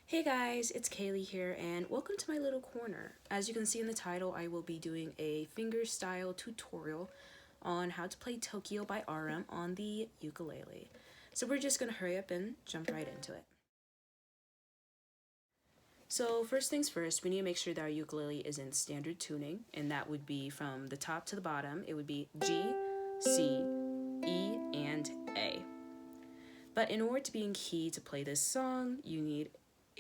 Hey guys, it's Kaylee here and welcome to my little corner. As you can see in the title, I will be doing a fingerstyle tutorial on how to play Tokyo by RM on the ukulele. So we're just going to hurry up and jump right into it. So first things first, we need to make sure that our ukulele is in standard tuning, and that would be from the top to the bottom. It would be G, C, E, and A. But in order to be in key to play this song, you need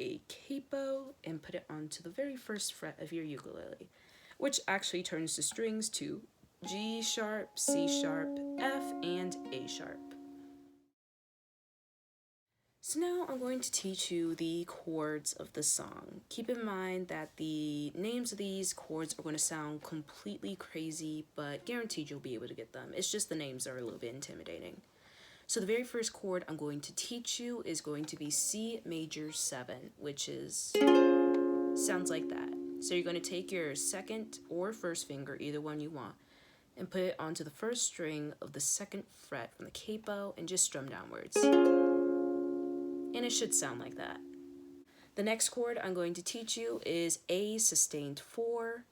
a capo and put it onto the very first fret of your ukulele, which actually turns the strings to G sharp, C sharp, F, and A sharp. So now I'm going to teach you the chords of the song. Keep in mind that the names of these chords are going to sound completely crazy, but guaranteed you'll be able to get them. It's just the names are a little bit intimidating. So the very first chord I'm going to teach you is going to be C major 7, which sounds like that. So you're going to take your second or first finger, either one you want, and put it onto the first string of the second fret from the capo and just strum downwards. And it should sound like that. The next chord I'm going to teach you is A sustained 4,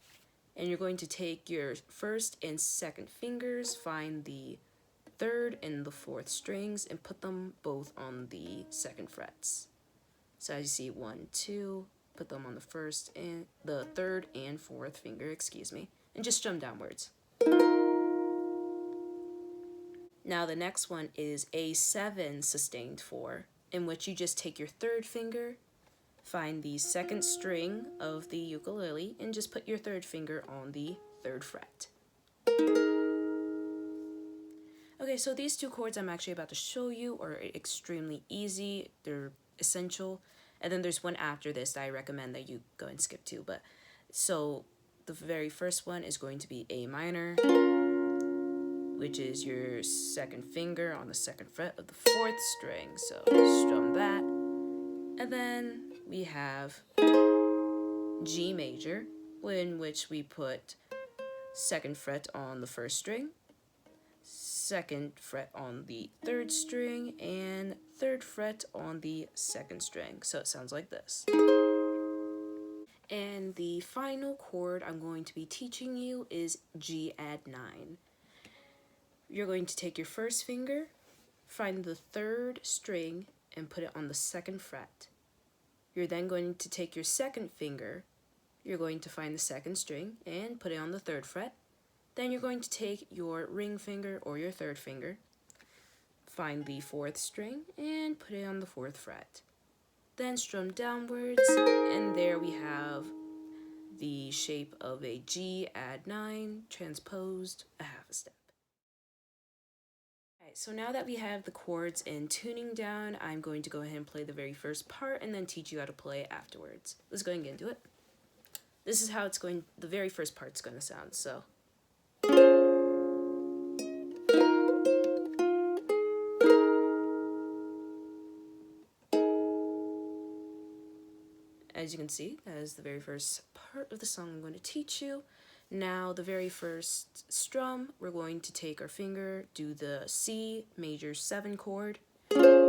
and you're going to take your first and second fingers, find the third and the fourth strings, and put them both on the second frets. So as you see, 1, 2, put them on the first and the third and fourth finger, and just strum downwards. Now the next one is A7 sustained 4, in which you just take your third finger, find the second string of the ukulele, and just put your third finger on the third fret. Okay, so these two chords I'm actually about to show you are extremely easy. They're essential. And then there's one after this that I recommend that you go and skip to. But so the very first one is going to be A minor, which is your second finger on the second fret of the fourth string. So strum that. And then we have G major, in which we put second fret on the first string, second fret on the third string, and third fret on the second string. So it sounds like this. And the final chord I'm going to be teaching you is G add 9. You're going to take your first finger, find the third string, and put it on the second fret. You're then going to take your second finger, you're going to find the second string, and put it on the third fret. Then you're going to take your ring finger or your third finger, find the fourth string, and put it on the fourth fret. Then strum downwards, and there we have the shape of a G add 9 transposed a half a step. Alright, so now that we have the chords and tuning down, I'm going to go ahead and play the very first part and then teach you how to play it afterwards. Let's go and get into it. This is how the very first part's going to sound, so. As you can see, that is the very first part of the song I'm going to teach you. Now, the very first strum, we're going to take our finger, do the C major 7 chord. Then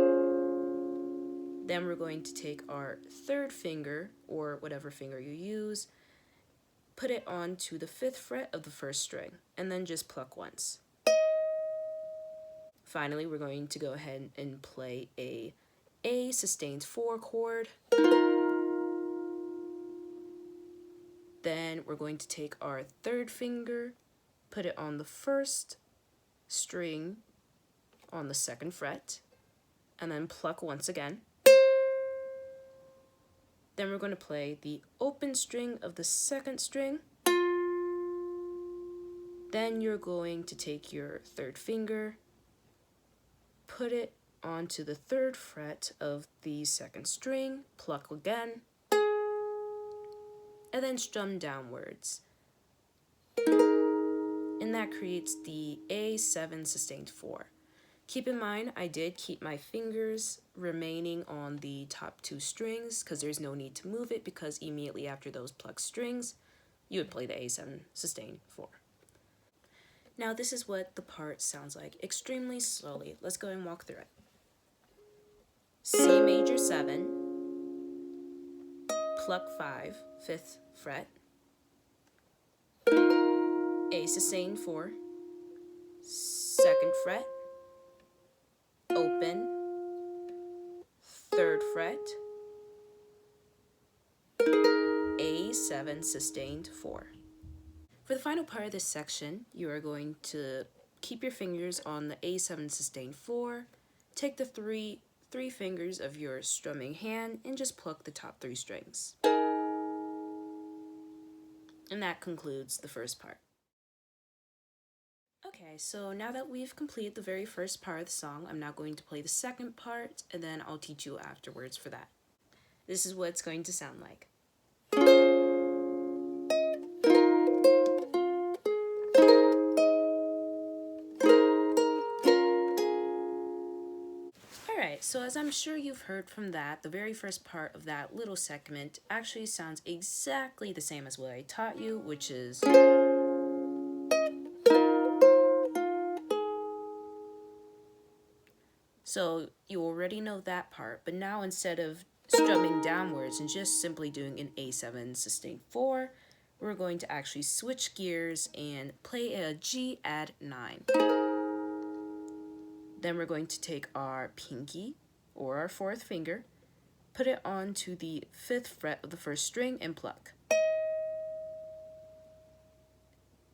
we're going to take our third finger, or whatever finger you use, put it onto the 5th fret of the first string, and then just pluck once. Finally, we're going to go ahead and play a sustained 4 chord. Then we're going to take our third finger, put it on the first string on the second fret, and then pluck once again. Then we're going to play the open string of the second string. Then you're going to take your third finger, put it onto the third fret of the second string, pluck again, and then strum downwards. And that creates the A7 sustained 4. Keep in mind, I did keep my fingers remaining on the top 2 strings because there's no need to move it, because immediately after those plucked strings, you would play the A7 sustained 4. Now this is what the part sounds like, extremely slowly. Let's go and walk through it. C major 7, pluck 5, 5th fret, A sustain 4, 2nd fret, open, 3rd fret, A7 sustained 4. For the final part of this section, you are going to keep your fingers on the A7 sustained 4, take the three fingers of your strumming hand and just pluck the top 3 strings. And that concludes the first part. Okay, so now that we've completed the very first part of the song, I'm now going to play the second part, and then I'll teach you afterwards for that. This is what it's going to sound like. Alright, so as I'm sure you've heard from that, the very first part of that little segment actually sounds exactly the same as what I taught you, which is... So you already know that part, but now instead of strumming downwards and just simply doing an A7 sustained 4, we're going to actually switch gears and play a G add 9. Then we're going to take our pinky, or our 4th finger, put it onto the 5th fret of the 1st string and pluck.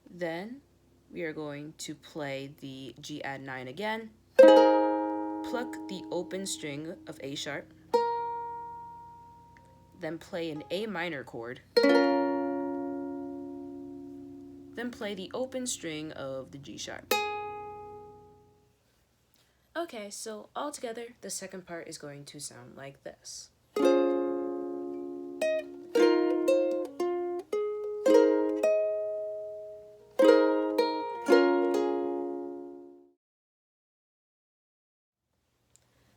Then we are going to play the G add 9 again, pluck the open string of A sharp, then play an A minor chord, then play the open string of the G sharp. Okay, so all together, the second part is going to sound like this.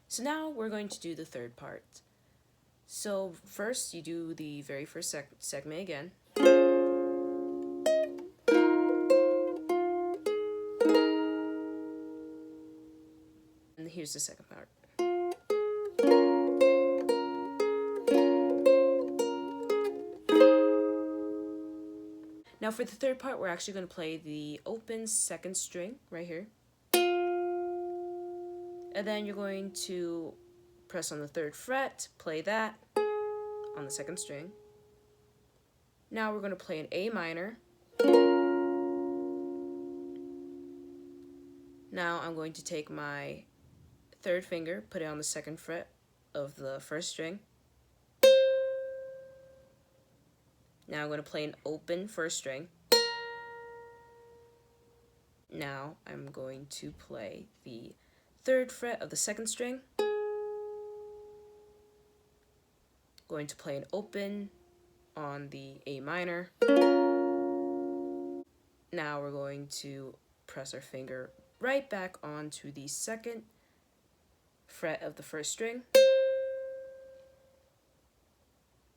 So now we're going to do the third part. So first you do the very first segment again. And here's the second part. Now for the third part, we're actually going to play the open 2nd string right here. And then you're going to press on the 3rd fret, play that on the 2nd string. Now we're going to play an A minor. Now I'm going to take my 3rd finger, put it on the 2nd fret of the 1st string. Now I'm going to play an open 1st string. Now I'm going to play the 3rd fret of the 2nd string. Going to play an open on the A minor. Now we're going to press our finger right back onto the 2nd fret of the 1st string.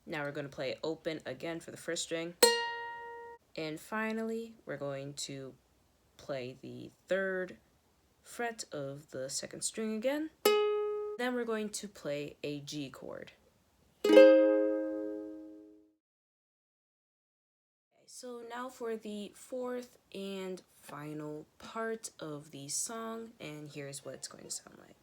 Now we're going to play open again for the 1st string. And finally, we're going to play the 3rd fret of the 2nd string again. Then we're going to play a G chord. So now for the 4th and final part of the song, and here's what it's going to sound like.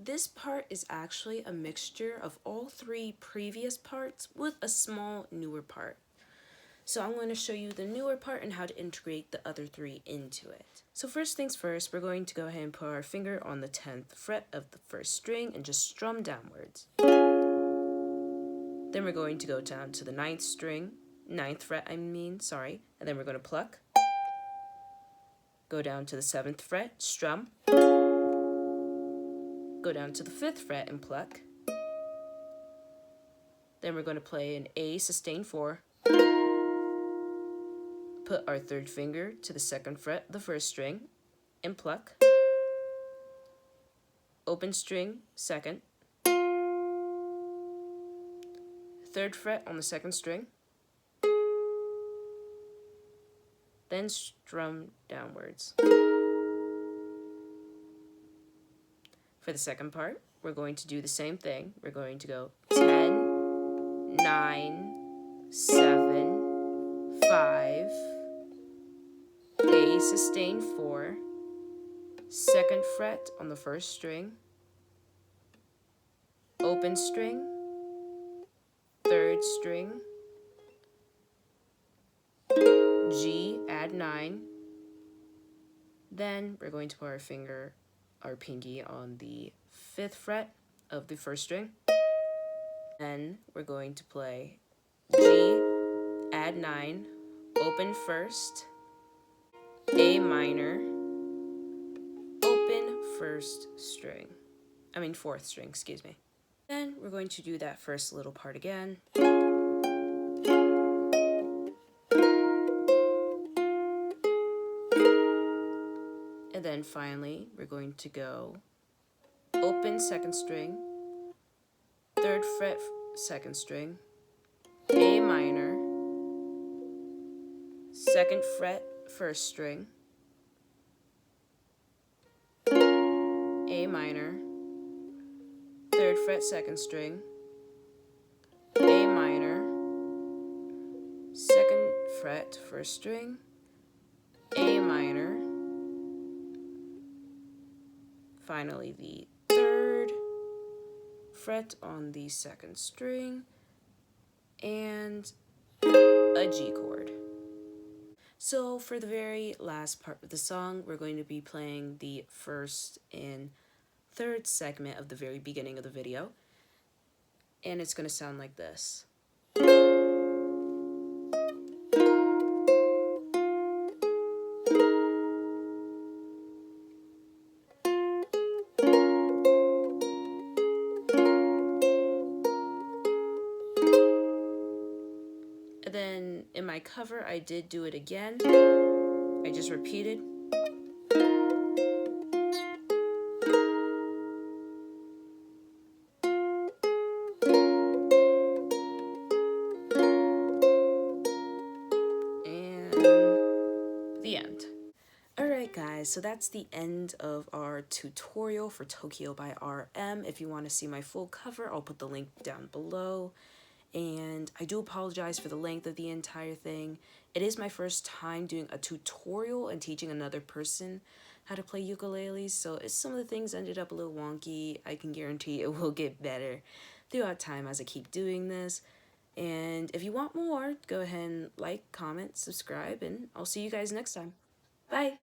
This part is actually a mixture of all 3 previous parts with a small newer part. So I'm going to show you the newer part and how to integrate the other 3 into it. So first things first, we're going to go ahead and put our finger on the 10th fret of the 1st string and just strum downwards. Then we're going to go down to the 9th fret, and then we're going to pluck. Go down to the 7th fret, strum. Go down to the 5th fret and pluck. Then we're going to play an A sustained 4. Put our third finger to the second fret of the first string and pluck. Open string, second. Third fret on the second string. Then strum downwards. For the second part, we're going to do the same thing. We're going to go 10, 9, 7, 5, A sustained 4, second fret on the first string, open string, third string, G, add 9. Then we're going to put our pinky on the 5th fret of the first string. Then we're going to play G, add 9, open first, A minor, open fourth string, excuse me. Then we're going to do that first little part again. And then finally, we're going to go open second string, third fret second string, A minor, second fret first string, A minor, third fret second string, A minor, second fret first string, A minor, finally the third fret on the second string, and a G chord. So for the very last part of the song, we're going to be playing the first and third segment of the very beginning of the video, and it's going to sound like this. And then in my cover, I did do it again. I just repeated. And the end. Alright guys, so that's the end of our tutorial for Tokyo by RM. If you want to see my full cover, I'll put the link down below. And I do apologize for the length of the entire thing. It is my first time doing a tutorial and teaching another person how to play ukulele, so some of the things ended up a little wonky. I can guarantee it will get better throughout time as I keep doing this. And if you want more, go ahead and like, comment, subscribe, and I'll see you guys next time. Bye!